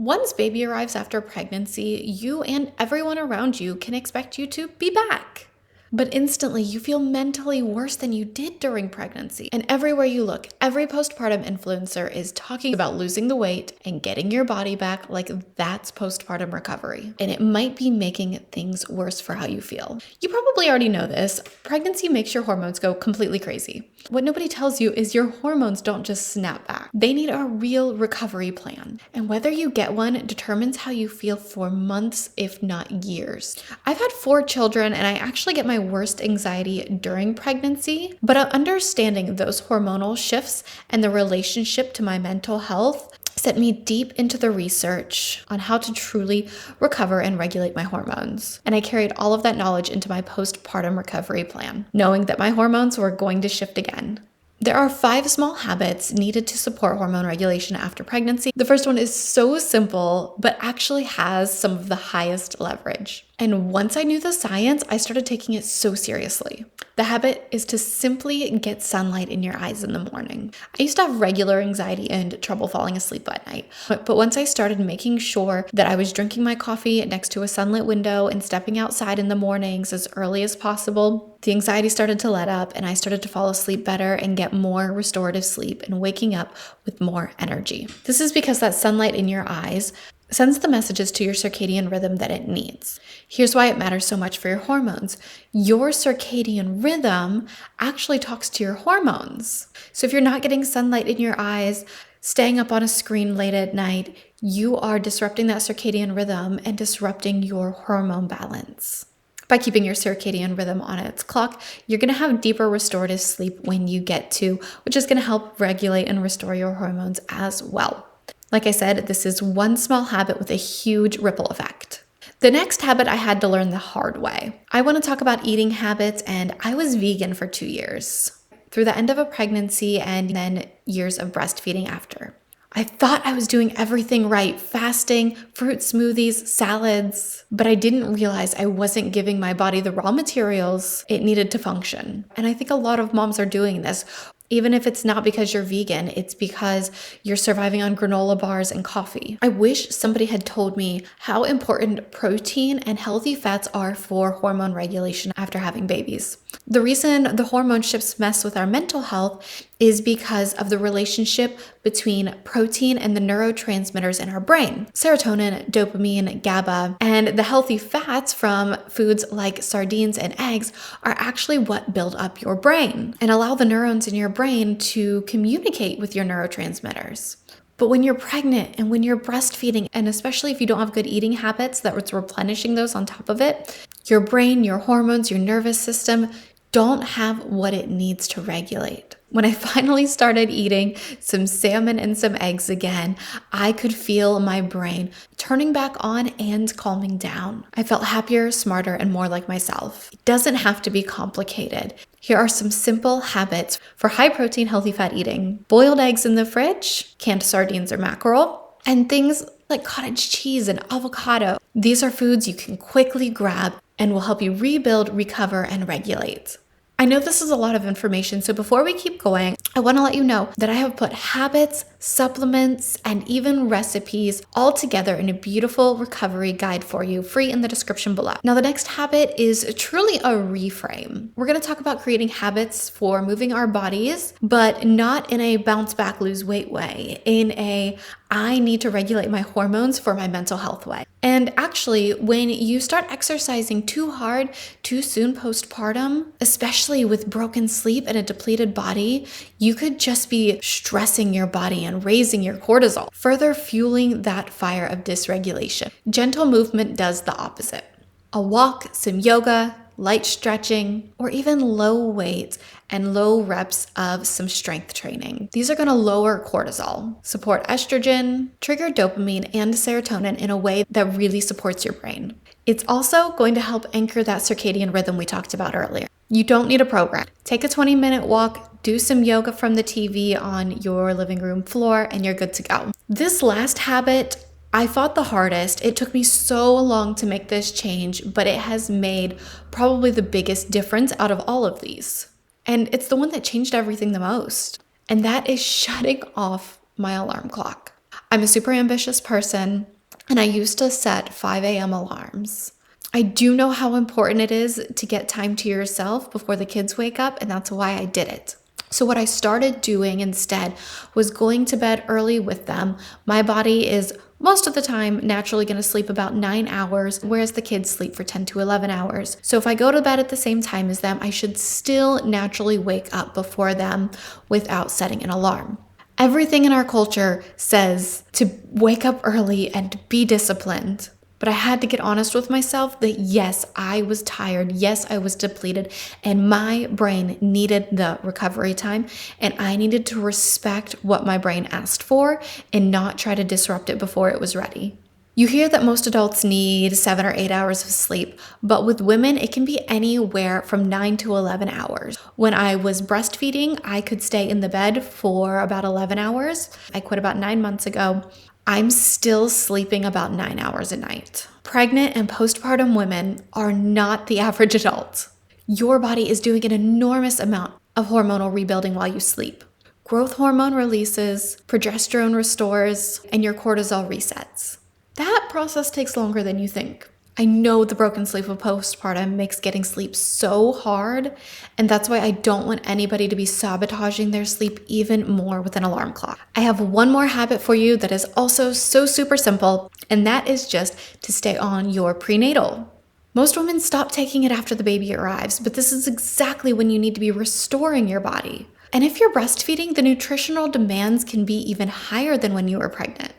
Once baby arrives after pregnancy, you and everyone around you can expect you to be back. But instantly, you feel mentally worse than you did during pregnancy. And everywhere you look, every postpartum influencer is talking about losing the weight and getting your body back like that's postpartum recovery. And it might be making things worse for how you feel. You probably already know this. Pregnancy makes your hormones go completely crazy. What nobody tells you is your hormones don't just snap back. They need a real recovery plan. And whether you get one determines how you feel for months, if not years. I've had 4 children and I actually get my worst anxiety during pregnancy, but understanding those hormonal shifts and the relationship to my mental health sent me deep into the research on how to truly recover and regulate my hormones. And I carried all of that knowledge into my postpartum recovery plan, knowing that my hormones were going to shift again. There are 5 small habits needed to support hormone regulation after pregnancy. The first one is so simple, but actually has some of the highest leverage. And once I knew the science, I started taking it so seriously. The habit is to simply get sunlight in your eyes in the morning. I used to have regular anxiety and trouble falling asleep at night. But once I started making sure that I was drinking my coffee next to a sunlit window and stepping outside in the mornings as early as possible, the anxiety started to let up and I started to fall asleep better and get more restorative sleep and waking up with more energy. This is because that sunlight in your eyes sends the messages to your circadian rhythm that it needs. Here's why it matters so much for your hormones. Your circadian rhythm actually talks to your hormones. So if you're not getting sunlight in your eyes, staying up on a screen late at night, you are disrupting that circadian rhythm and disrupting your hormone balance. By keeping your circadian rhythm on its clock, you're going to have deeper restorative sleep when you get to, which is going to help regulate and restore your hormones as well. Like I said, this is one small habit with a huge ripple effect. The next habit I had to learn the hard way. I want to talk about eating habits, and I was vegan for 2 years, through the end of a pregnancy and then years of breastfeeding after. I thought I was doing everything right, fasting, fruit smoothies, salads, but I didn't realize I wasn't giving my body the raw materials it needed to function. And I think a lot of moms are doing this. Even if it's not because you're vegan, it's because you're surviving on granola bars and coffee. I wish somebody had told me how important protein and healthy fats are for hormone regulation after having babies. The reason the hormone shifts mess with our mental health is because of the relationship between protein and the neurotransmitters in our brain. Serotonin, dopamine, GABA, and the healthy fats from foods like sardines and eggs are actually what build up your brain and allow the neurons in your brain to communicate with your neurotransmitters. But when you're pregnant and when you're breastfeeding, and especially if you don't have good eating habits that's replenishing those on top of it, your brain, your hormones, your nervous system don't have what it needs to regulate. When I finally started eating some salmon and some eggs again, I could feel my brain turning back on and calming down. I felt happier, smarter, and more like myself. It doesn't have to be complicated. Here are some simple habits for high protein, healthy fat eating. Boiled eggs in the fridge, canned sardines or mackerel, and things like cottage cheese and avocado. These are foods you can quickly grab and will help you rebuild, recover, and regulate. I know this is a lot of information, so before we keep going, I want to let you know that I have put habits, supplements, and even recipes all together in a beautiful recovery guide for you, free in the description below. Now, the next habit is truly a reframe. We're going to talk about creating habits for moving our bodies, but not in a bounce back, lose weight way, in a I need to regulate my hormones for my mental health way. And actually, when you start exercising too hard, too soon postpartum, especially with broken sleep and a depleted body, you could just be stressing your body and raising your cortisol, further fueling that fire of dysregulation. Gentle movement does the opposite. A walk, some yoga, light stretching, or even low weight and low reps of some strength training. These are going to lower cortisol, support estrogen, trigger dopamine and serotonin in a way that really supports your brain. It's also going to help anchor that circadian rhythm we talked about earlier. You don't need a program. Take a 20-minute walk, do some yoga from the TV on your living room floor, and you're good to go. This last habit, I fought the hardest. It took me so long to make this change, but it has made probably the biggest difference out of all of these. And it's the one that changed everything the most. And that is shutting off my alarm clock. I'm a super ambitious person, and I used to set 5 a.m. alarms. I do know how important it is to get time to yourself before the kids wake up, and that's why I did it. So what I started doing instead was going to bed early with them. My body is most of the time naturally going to sleep about 9 hours, whereas the kids sleep for 10 to 11 hours. So if I go to bed at the same time as them, I should still naturally wake up before them without setting an alarm. Everything in our culture says to wake up early and be disciplined. But I had to get honest with myself that yes, I was tired. Yes, I was depleted, and my brain needed the recovery time, and I needed to respect what my brain asked for and not try to disrupt it before it was ready. You hear that most adults need 7 or 8 hours of sleep, but with women, it can be anywhere from 9 to 11 hours. When I was breastfeeding, I could stay in the bed for about 11 hours. I quit about 9 months ago. I'm still sleeping about 9 hours a night. Pregnant and postpartum women are not the average adult. Your body is doing an enormous amount of hormonal rebuilding while you sleep. Growth hormone releases, progesterone restores, and your cortisol resets. That process takes longer than you think. I know the broken sleep of postpartum makes getting sleep so hard, and that's why I don't want anybody to be sabotaging their sleep even more with an alarm clock. I have one more habit for you that is also so super simple, and that is just to stay on your prenatal. Most women stop taking it after the baby arrives, but this is exactly when you need to be restoring your body. And if you're breastfeeding, the nutritional demands can be even higher than when you were pregnant.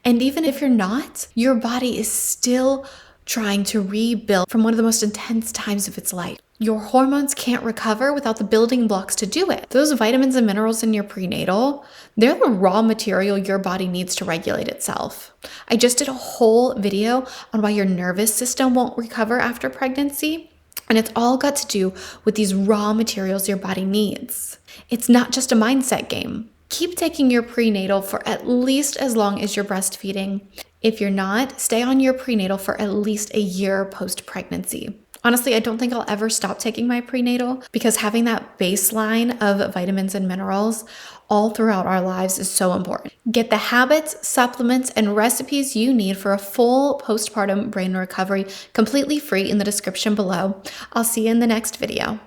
And even if you're not, your body is still trying to rebuild from one of the most intense times of its life. Your hormones can't recover without the building blocks to do it. Those vitamins and minerals in your prenatal, they're the raw material your body needs to regulate itself. I just did a whole video on why your nervous system won't recover after pregnancy, and it's all got to do with these raw materials your body needs. It's not just a mindset game. Keep taking your prenatal for at least as long as you're breastfeeding. If you're not, stay on your prenatal for at least a year post-pregnancy. Honestly, I don't think I'll ever stop taking my prenatal because having that baseline of vitamins and minerals all throughout our lives is so important. Get the habits, supplements, and recipes you need for a full postpartum brain recovery completely free in the description below. I'll see you in the next video.